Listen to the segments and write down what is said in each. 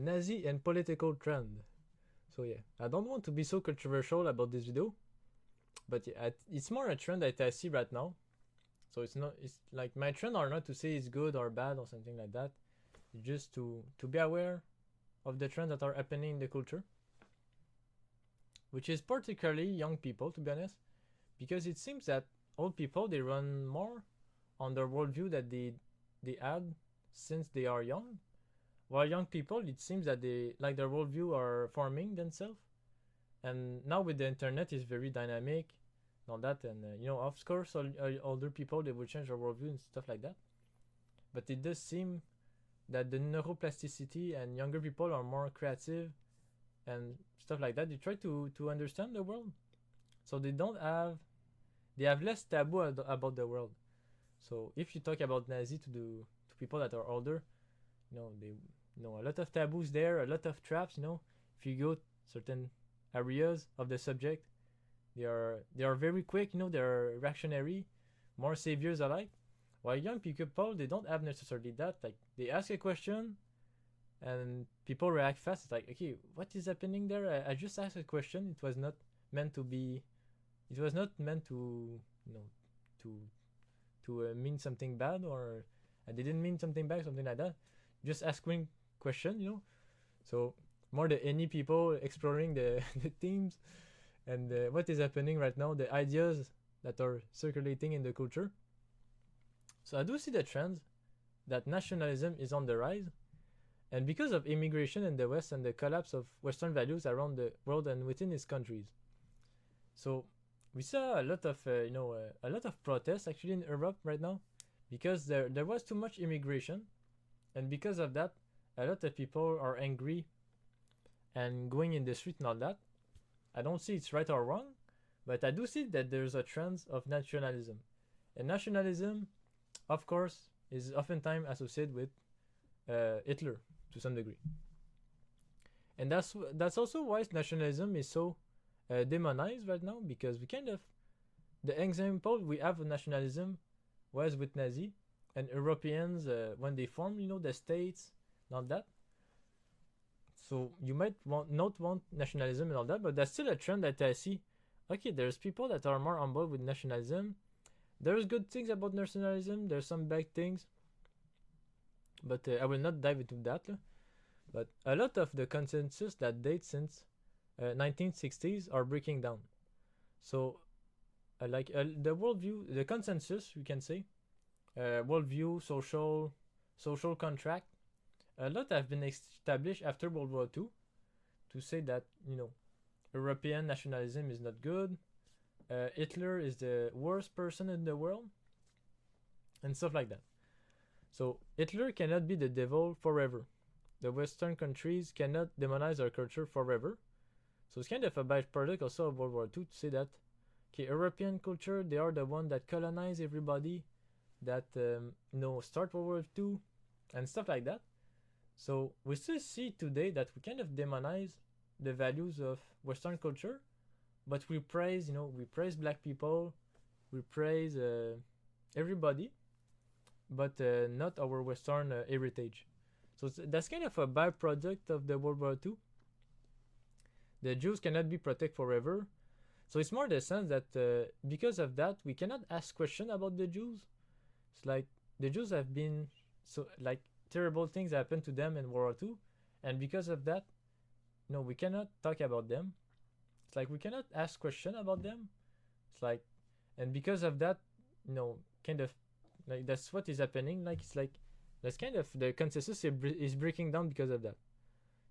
Nazi and political trend. So yeah, I don't want to be so controversial about this video, but yeah, it's more a trend that I see right now. So it's not. It's like my trend are not to say it's good or bad or something like that. It's just to be aware of the trends that are happening in the culture, which is particularly young people, to be honest, because it seems that old people they run more on their worldview that they had since they are young, while young people it seems that they like their worldview are forming themselves, and now with the internet is very dynamic, and all that, and of course older people they will change their worldview and stuff like that, but it does seem that the neuroplasticity and younger people are more creative and stuff like that. They try to understand the world, so they have less taboo about the world. So if you talk about Nazi to people that are older, they a lot of taboos there, a lot of traps. If you go certain areas of the subject, they are very quick. They're reactionary, more saviors alike. While young people, they don't have necessarily that. Like they ask a question, and people react fast. It's like, okay, what is happening there? I just asked a question. It was not meant to be. It was not meant to to mean something bad, or I didn't mean something bad, something like that. Just asking question. So more the any people exploring the the themes and what is happening right now, the ideas that are circulating in the culture. So I do see the trends that nationalism is on the rise, and because of immigration in the West and the collapse of Western values around the world and within its countries. So we saw a lot of a lot of protests actually in Europe right now, because there was too much immigration, and because of that, a lot of people are angry and going in the street and all that. I don't see it's right or wrong, but I do see that there's a trend of nationalism, and nationalism, of course, is oftentimes associated with Hitler to some degree, and that's also why nationalism is so demonized right now, because we kind of the example we have of nationalism was with Nazi and Europeans when they formed, the states, not that. So you might not want nationalism and all that, but that's still a trend that I see. Okay, there's people that are more on board with nationalism. There's good things about nationalism. There's some bad things, but I will not dive into that. But a lot of the consensus that dates since 1960s are breaking down. So, the worldview, the consensus, we can say, worldview, social contract, a lot have been established after World War II to say that European nationalism is not good. Hitler is the worst person in the world, and stuff like that. So Hitler cannot be the devil forever. The Western countries cannot demonize our culture forever. So it's kind of a byproduct also of World War II to say that, okay, European culture, they are the one that colonize everybody, that start World War II and stuff like that. So we still see today that we kind of demonize the values of Western culture, but we praise black people, we praise everybody, but not our Western heritage. So that's kind of a byproduct of the World War II. The Jews cannot be protected forever. So it's more the sense that because of that, we cannot ask questions about the Jews. It's like the Jews have been terrible things happened to them in World War II, and because of that, we cannot talk about them. It's like we cannot ask questions about them. It's like, and because of that, kind of like that's what is happening. Like it's like that's kind of the consensus is breaking down because of that.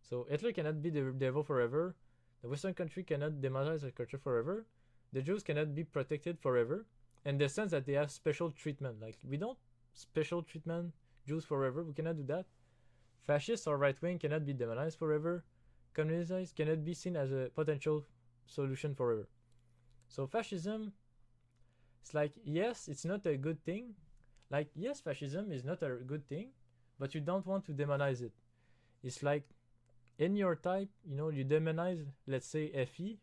So Hitler cannot be the devil forever. The Western country cannot demonize their culture forever. The Jews cannot be protected forever, in the sense that they have special treatment. Like we don't special treatment Jews forever. We cannot do that. Fascists or right wing cannot be demonized forever. Communists cannot be seen as a potential solution forever. So fascism, it's like, yes, it's not a good thing. Like, yes, fascism is not a good thing, but you don't want to demonize it. It's like in your type, you demonize, let's say, FE.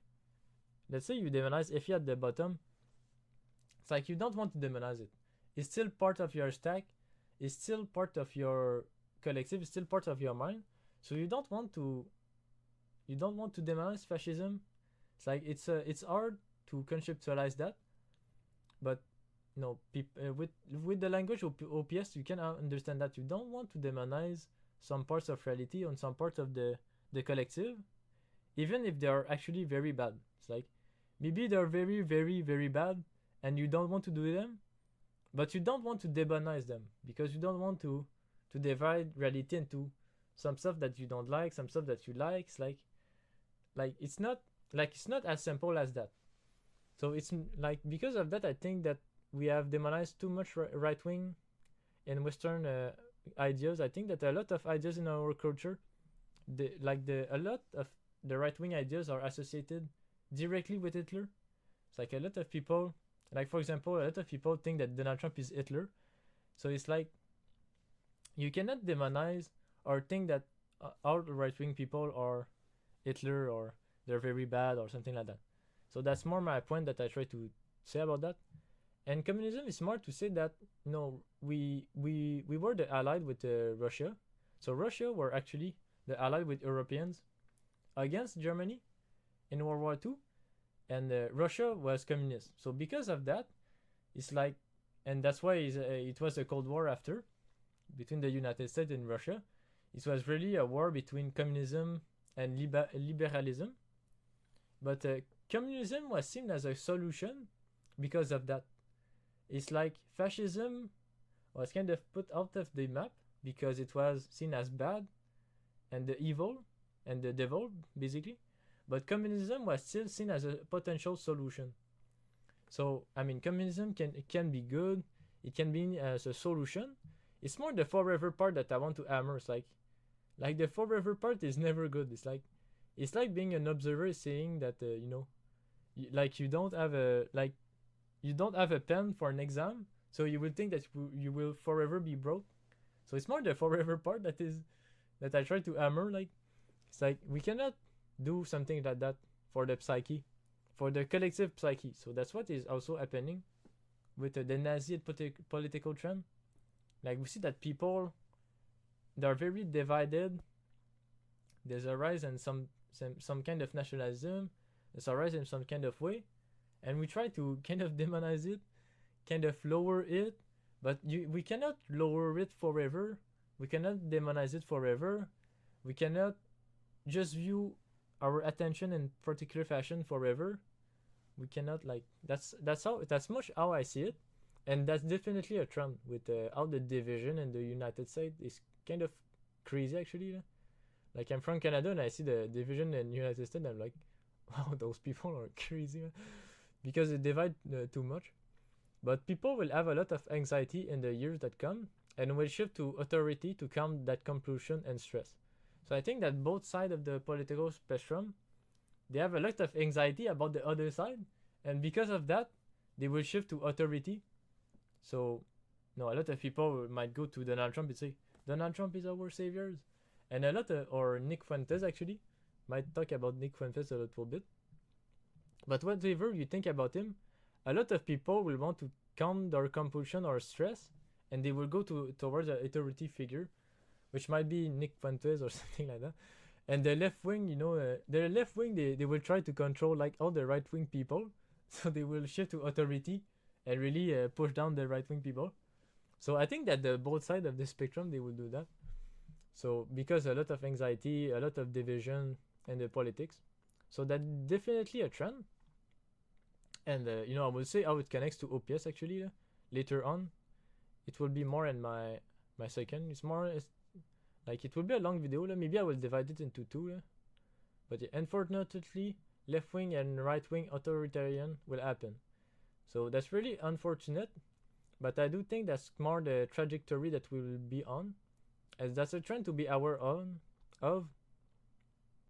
Let's say you demonize FE at the bottom. It's like you don't want to demonize it. It's still part of your stack. It's still part of your collective. It's still part of your mind. So you don't want to demonize fascism. It's like it's hard to conceptualize that, but no, with the language OPS, you can understand that you don't want to demonize some parts of reality on some parts of the collective, even if they are actually very bad. It's like maybe they're very, very, very bad, and you don't want to do them, but you don't want to demonize them because you don't want to divide reality into some stuff that you don't like, some stuff that you like. It's like it's not as simple as that. So it's like because of that, I think that we have demonized too much right wing and Western ideas. I think that a lot of ideas in our culture, a lot of the right wing ideas are associated directly with Hitler. It's like a lot of people, like for example, a lot of people think that Donald Trump is Hitler. So it's like you cannot demonize or think that all right wing people are Hitler or they're very bad or something like that. So that's more my point that I try to say about that. And communism is more to say that we were the allied with Russia. So Russia were actually the allied with Europeans against Germany in World War II, and Russia was communist. So because of that, it's like, and that's why it was a Cold War after between the United States and Russia. It was really a war between communism and liberalism. But communism was seen as a solution because of that. It's like fascism was kind of put out of the map because it was seen as bad and the evil and the devil, basically. But communism was still seen as a potential solution. So, I mean, communism can be good. It can be as a solution. It's more the forever part that I want to hammer. It's like the forever part is never good. It's like being an observer saying that, you don't have a pen for an exam, so you will think that you will forever be broke. So it's more the forever part that I try to hammer. Like, it's like we cannot do something like that for the psyche, for the collective psyche. So that's what is also happening with the Nazi political trend. Like we see that people, they're very divided. There's a rise in some kind of nationalism. There's a rise in some kind of way, and we try to kind of demonize it, kind of lower it, but we cannot lower it forever. We cannot demonize it forever. We cannot just view our attention in particular fashion forever. We cannot, like, that's much how I see it, and that's definitely a trend with how the division in the United States is kind of crazy actually. Like, I'm from Canada and I see the division in the United States and I'm like, wow, those people are crazy, man. Because they divide too much. But people will have a lot of anxiety in the years that come and will shift to authority to calm that compulsion and stress. So I think that both sides of the political spectrum, they have a lot of anxiety about the other side, and because of that, they will shift to authority. So, a lot of people might go to Donald Trump and say, Donald Trump is our savior. And a lot of, or Nick Fuentes actually, might talk about Nick Fuentes a little bit. But whatever you think about him, a lot of people will want to calm their compulsion or stress, and they will go towards an authority figure, which might be Nick Fuentes or something like that. And the left wing, they will try to control like all the right wing people, so they will shift to authority and really push down the right wing people. So I think that the both sides of the spectrum, they will do that. So because a lot of anxiety, a lot of division in the politics, so that's definitely a trend. And I will say how it connects to OPS actually later on. It will be more in my second. It's like it will be a long video. Maybe I will divide it into two. But yeah, unfortunately, left wing and right wing authoritarian will happen. So that's really unfortunate. But I do think that's more the trajectory that we will be on, as that's a trend to be aware of.